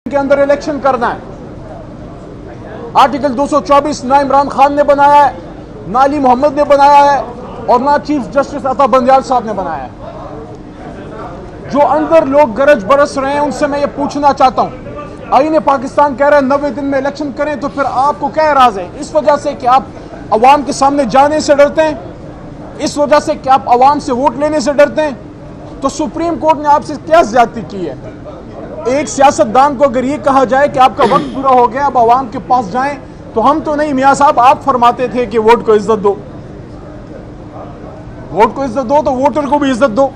کے اندر الیکشن کرنا ہے۔ آرٹیکل 224 نہ عمران خان نے بنایا ہے، نہ علی محمد نے بنایا ہے، اور نہ چیف جسٹس عطا بندیال صاحب نے بنایا ہے۔ جو اندر لوگ گرج برس رہے ہیں ان سے میں یہ پوچھنا چاہتا ہوں، آئین پاکستان کہہ رہے ہیں 90 دن میں الیکشن کریں، تو پھر آپ کو کیا اعراض ہے؟ اس وجہ سے کہ آپ عوام کے سامنے جانے سے ڈرتے ہیں، اس وجہ سے کہ آپ عوام سے ووٹ لینے سے ڈرتے ہیں؟ تو سپریم کورٹ نے آپ سے کیا زیادتی کی ہے؟ ایک سیاستدان کو اگر یہ کہا جائے کہ آپ کا وقت پورا ہو گیا، اب عوام کے پاس جائیں، تو ہم تو نہیں، میاں صاحب آپ فرماتے تھے کہ ووٹ کو عزت دو، ووٹ کو عزت دو تو ووٹر کو بھی عزت دو۔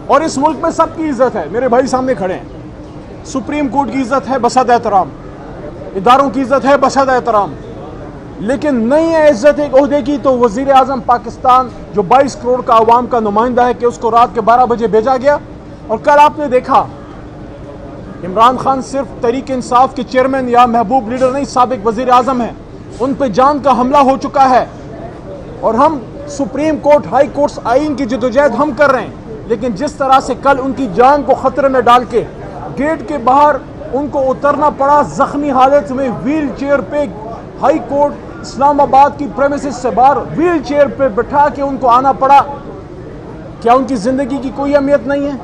اور اس ملک میں سب کی عزت ہے، میرے بھائی سامنے کھڑے ہیں، سپریم کورٹ کی عزت ہے بحد احترام، اداروں کی عزت ہے بحد احترام، لیکن نہیں ہے عزت ایک عہدے کی تو وزیر اعظم پاکستان جو 22 کروڑ کا عوام کا نمائندہ ہے کہ اس کو رات کے 12 بجے بھیجا گیا۔ اور کل آپ نے دیکھا عمران خان صرف تحریک انصاف کے چیئرمین یا محبوب لیڈر نہیں، سابق وزیر اعظم ہیں، ان پہ جان کا حملہ ہو چکا ہے، اور ہم سپریم کورٹ، ہائی کورٹس، آئین کی جدوجہد ہم کر رہے ہیں، لیکن جس طرح سے کل ان کی جان کو خطرے میں ڈال کے گیٹ کے باہر ان کو اترنا پڑا زخمی حالت میں، ویل چیئر پہ ہائی کورٹ اسلام آباد کی پریمیسز سے باہر ویل چیئر پہ بٹھا کے ان کو آنا پڑا، کیا ان کی زندگی کی کوئی اہمیت نہیں ہے؟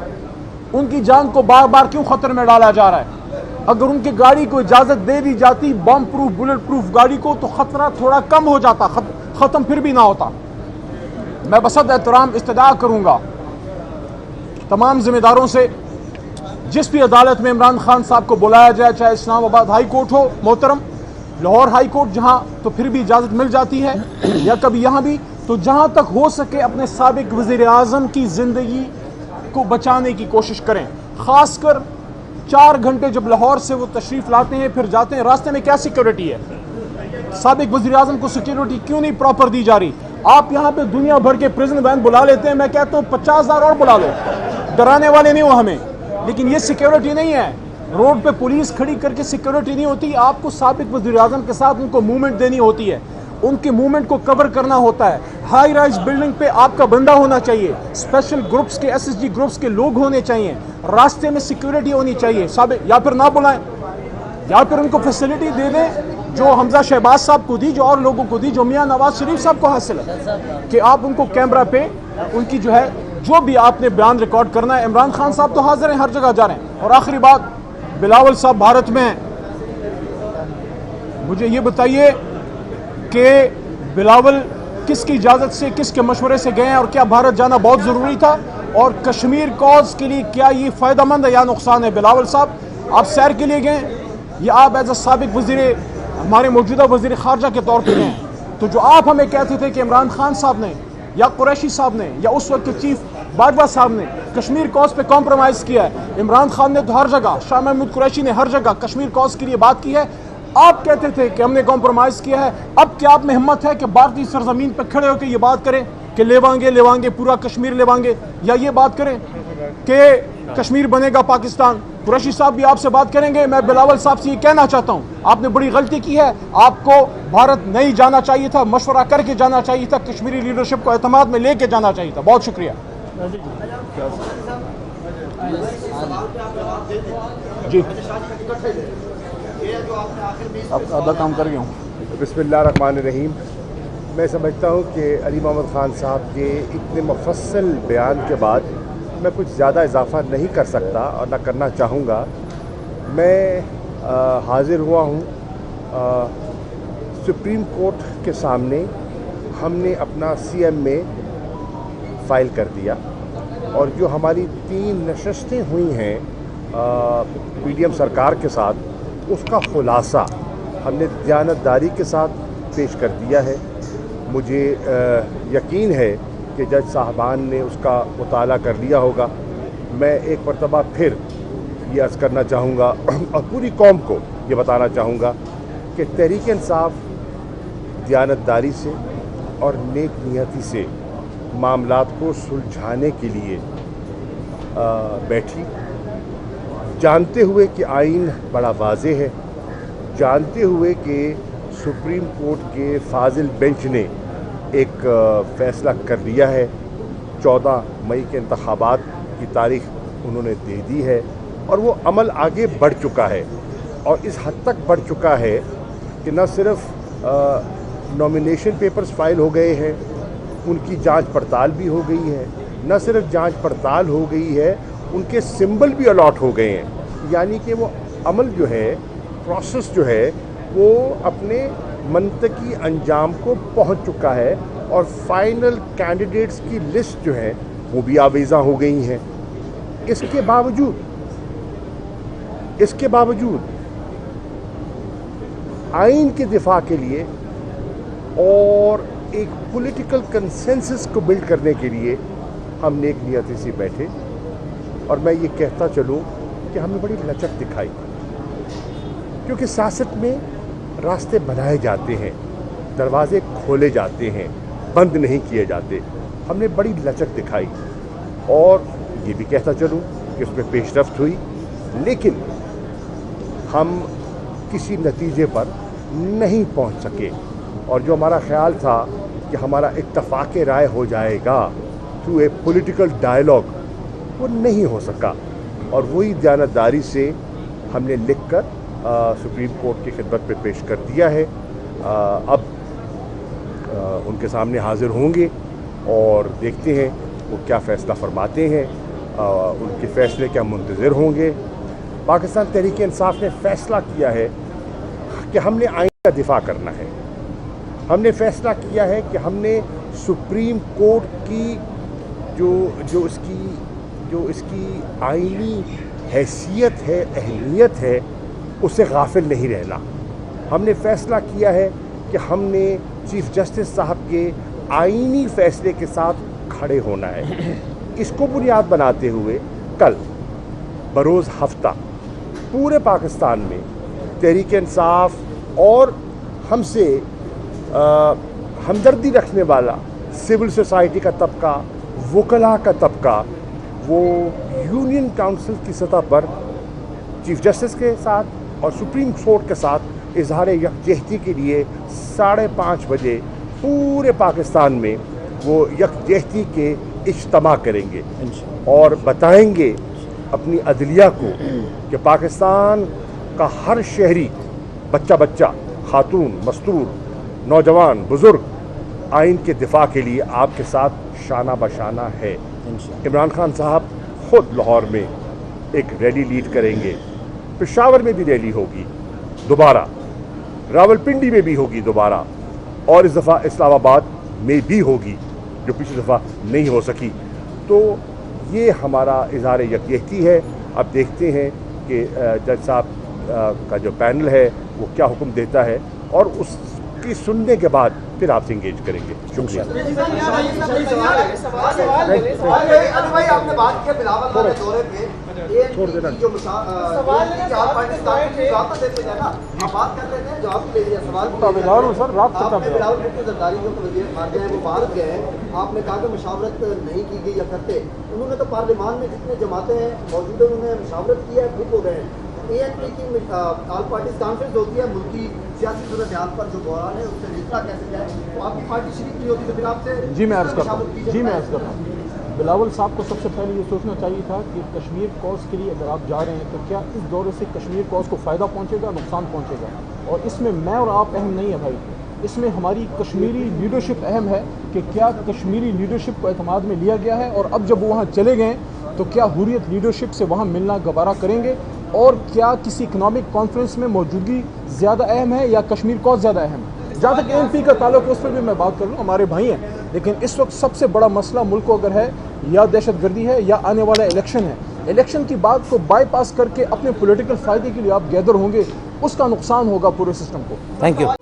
ان کی جان کو بار بار کیوں خطر میں ڈالا جا رہا ہے؟ اگر ان کی گاڑی کو اجازت دے دی جاتی، بم پروف، بلٹ پروف گاڑی کو، تو خطرہ تھوڑا کم ہو جاتا، ختم پھر بھی نہ ہوتا۔ میں بحد احترام استدعا کروں گا تمام ذمہ داروں سے، جس بھی عدالت میں عمران خان صاحب کو بلایا جائے، چاہے اسلام آباد ہائی کورٹ ہو محترم، لاہور ہائی کورٹ جہاں تو پھر بھی اجازت مل جاتی ہے، یا کبھی یہاں بھی، تو جہاں تک ہو سکے اپنے سابق وزیر اعظم کی زندگی کو بچانے کی کوشش کریں۔ خاص کر 4 گھنٹے جب لاہور سے وہ تشریف لاتے ہیں پھر جاتے ہیں، راستے میں کیا سیکیورٹی ہے؟ سابق وزیر اعظم کو سیکیورٹی کیوں نہیں پراپر دی جا رہی؟ آپ یہاں پہ دنیا بھر کے پریزن وین بلا لیتے ہیں، میں کہتا ہوں 50,000 اور بلا لو، ڈرانے والے نہیں ہو ہمیں، لیکن یہ سیکیورٹی نہیں ہے۔ روڈ پہ پولیس کھڑی کر کے سیکیورٹی نہیں ہوتی، آپ کو سابق وزیر اعظم کے ساتھ ان کو موومنٹ دینی ہوتی ہے، ان کے موومنٹ کو کور کرنا ہوتا ہے۔ ہائی رائز بلڈنگ پہ آپ کا بندہ ہونا چاہیے، اسپیشل گروپس کے، ایس ایس جی گروپس کے لوگ ہونے چاہیے، راستے میں سیکیورٹی ہونی چاہیے، یا پھر نہ بلائیں، یا پھر ان کو فیسلٹی دے دیں جو حمزہ شہباز صاحب کو دی، جو اور لوگوں کو دی، جو میاں نواز شریف صاحب کو حاصل ہے، کہ آپ ان کو کیمرہ پہ ان کی جو ہے جو بھی آپ نے بیان ریکارڈ کرنا ہے۔ عمران خان صاحب تو حاضر ہیں، ہر جگہ جا رہے ہیں۔ اور آخری بات، بلاول صاحب بھارت میں ہیں، مجھے یہ بتائیے کہ بلاول کس کی اجازت سے، کس کے مشورے سے گئے ہیں، اور کیا بھارت جانا بہت ضروری تھا؟ اور کشمیر کاز کے لیے کیا یہ فائدہ مند ہے یا نقصان ہے؟ بلاول صاحب آپ سیر کے لیے گئے یا آپ ایز اے سابق ہمارے موجودہ وزیر خارجہ کے طور پہ گئے ہیں؟ تو جو آپ ہمیں کہتے تھے کہ عمران خان صاحب نے یا قریشی صاحب نے یا اس وقت کے چیف باجوہ صاحب نے کشمیر کاز پہ کمپرومائز کیا ہے، عمران خان نے تو ہر جگہ، شاہ محمود قریشی نے ہر جگہ کشمیر کاز کے لیے بات کی ہے، آپ کہتے تھے کہ ہم نے کمپرومائز کیا ہے، اب کیا آپ میں ہمت ہے کہ بھارتی سرزمین پہ کھڑے ہو کے یہ بات کریں کہ لیوانگے پورا کشمیر لیوانگے، یا یہ بات کریں کہ کشمیر بنے گا پاکستان؟ قریشی صاحب بھی آپ سے بات کریں گے۔ میں بلاول صاحب سے یہ کہنا چاہتا ہوں، آپ نے بڑی غلطی کی ہے، آپ کو بھارت نہیں جانا چاہیے تھا، مشورہ کر کے جانا چاہیے تھا، کشمیری لیڈرشپ کو اعتماد میں لے کے جانا چاہیے تھا۔ بہت شکریہ جی، اب آدھا کام کر گیا ہوں۔ بسم اللہ الرحمن الرحیم۔ میں سمجھتا ہوں کہ علی محمد خان صاحب کے اتنے مفصل بیان کے بعد میں کچھ زیادہ اضافہ نہیں کر سکتا اور نہ کرنا چاہوں گا۔ میں حاضر ہوا ہوں سپریم کورٹ کے سامنے، ہم نے اپنا سی ایم میں فائل کر دیا، اور جو ہماری 3 نشستیں ہوئی ہیں پی ڈی ایم سرکار کے ساتھ، اس کا خلاصہ ہم نے دیانتداری کے ساتھ پیش کر دیا ہے۔ مجھے یقین ہے کہ جج صاحبان نے اس کا مطالعہ کر لیا ہوگا۔ میں ایک مرتبہ پھر یہ عرض کرنا چاہوں گا اور پوری قوم کو یہ بتانا چاہوں گا کہ تحریک انصاف دیانتداری سے اور نیک نیتی سے معاملات کو سلجھانے کے لیے بیٹھی، جانتے ہوئے کہ آئین بڑا واضح ہے، جانتے ہوئے کہ سپریم کورٹ کے فاضل بینچ نے ایک فیصلہ کر لیا ہے، 14 مئی کے انتخابات کی تاریخ انہوں نے دے دی ہے، اور وہ عمل آگے بڑھ چکا ہے اور اس حد تک بڑھ چکا ہے کہ نہ صرف نامینیشن پیپرز فائل ہو گئے ہیں، ان کی جانچ پڑتال بھی ہو گئی ہے، نہ صرف جانچ پڑتال ہو گئی ہے، ان کے سمبل بھی الاٹ ہو گئے ہیں، یعنی کہ وہ عمل جو ہے، پروسیس جو ہے، وہ اپنے منطقی انجام کو پہنچ چکا ہے اور فائنل کینڈیڈیٹس کی لسٹ جو ہے وہ بھی آویزاں ہو گئی ہیں۔ اس کے باوجود آئین کے دفاع کے لیے اور ایک پولیٹیکل کنسنسس کو بلڈ کرنے کے لیے ہم نیک نیتی سے بیٹھے اور میں یہ کہتا چلوں کہ ہم نے بڑی لچک دکھائی، کیونکہ سیاست میں راستے بنائے جاتے ہیں، دروازے کھولے جاتے ہیں، بند نہیں کیے جاتے۔ ہم نے بڑی لچک دکھائی اور یہ بھی کہتا چلوں کہ اس میں پیش رفت ہوئی، لیکن ہم کسی نتیجے پر نہیں پہنچ سکے اور جو ہمارا خیال تھا کہ ہمارا اتفاق رائے ہو جائے گا تھرو اے پولیٹیکل ڈائلاگ، وہ نہیں ہو سکا اور وہی دیانتداری سے ہم نے لکھ کر سپریم کورٹ کی خدمت پہ پیش کر دیا ہے۔ اب ان کے سامنے حاضر ہوں گے اور دیکھتے ہیں وہ کیا فیصلہ فرماتے ہیں، ان کے فیصلے کیا منتظر ہوں گے۔ پاکستان تحریک انصاف نے فیصلہ کیا ہے کہ ہم نے آئین کا دفاع کرنا ہے، ہم نے فیصلہ کیا ہے کہ ہم نے سپریم کورٹ کی جو اس کی آئینی حیثیت ہے، اہمیت ہے، اس سے غافل نہیں رہنا۔ ہم نے فیصلہ کیا ہے کہ ہم نے چیف جسٹس صاحب کے آئینی فیصلے کے ساتھ کھڑے ہونا ہے۔ اس کو بنیاد بناتے ہوئے کل بروز ہفتہ پورے پاکستان میں تحریک انصاف اور ہم سے ہمدردی رکھنے والا سول سوسائٹی کا طبقہ، وکلاء کا طبقہ، وہ یونین کاؤنسل کی سطح پر چیف جسٹس کے ساتھ اور سپریم کورٹ کے ساتھ اظہار یکجہتی کے لیے 5:30 بجے پورے پاکستان میں وہ یکجہتی کے اجتماع کریں گے اور بتائیں گے اپنی عدلیہ کو کہ پاکستان کا ہر شہری، بچہ، خاتون، مستور، نوجوان، بزرگ آئین کے دفاع کے لیے آپ کے ساتھ شانہ بشانہ ہے۔ عمران خان صاحب خود لاہور میں ایک ریلی لیڈ کریں گے، پشاور میں بھی ریلی ہوگی دوبارہ، راولپنڈی میں بھی ہوگی دوبارہ، اور اس دفعہ اسلام آباد میں بھی ہوگی جو پچھلی دفعہ نہیں ہو سکی۔ تو یہ ہمارا اظہار یکجہتی ہے۔ اب دیکھتے ہیں کہ جج صاحب کا جو پینل ہے وہ کیا حکم دیتا ہے اور اس کی سننے کے بعد پھر آپ سے انگیج کریں گے۔ شکریہ۔ آپ نے کہا کہ مشاورت نہیں کی گئی یا کرتے، انہوں نے تو پارلیمان میں جتنے جماعتیں ہیں موجود ہیں انہوں نے مشاورت کی ہے، ٹھیک ہو گئے ہیں۔ ANP کی آل پارٹیز کانفرنس ہوتی ہے ملکی سیاسی صورتحال پر جو بحران ہے اس سے نپٹا کیسے جائے، تو آپ کی پارٹی شریک نہیں ہوتی تو پھر آپ سے جی میں عرض کرتا ہوں بلاول صاحب کو سب سے پہلے یہ سوچنا چاہیے تھا کہ کشمیر کوز کے لیے اگر آپ جا رہے ہیں تو کیا اس دورے سے کشمیر کوز کو فائدہ پہنچے گا، نقصان پہنچے گا، اور اس میں میں اور آپ اہم نہیں ہے بھائی، اس میں ہماری کشمیری لیڈرشپ اہم ہے کہ کیا کشمیری لیڈرشپ کو اعتماد میں لیا گیا ہے، اور اب جب وہ وہاں چلے گئے تو کیا حریت لیڈرشپ سے وہاں ملنا گوارا کریں گے، اور کیا کسی اکنامک کانفرنس میں موجودگی زیادہ اہم ہے یا کشمیر کوز زیادہ اہم ہے۔ جہاں تک ANP کا تعلق ہے اس پر بھی میں بات کر لوں، ہمارے بھائی ہیں، لیکن اس وقت سب سے بڑا مسئلہ ملک کو اگر ہے یا دہشت گردی ہے یا آنے والا الیکشن ہے۔ الیکشن کی بات کو بائی پاس کر کے اپنے پولیٹیکل فائدے کے لیے آپ گیدر ہوں گے، اس کا نقصان ہوگا پورے سسٹم کو۔ Thank you.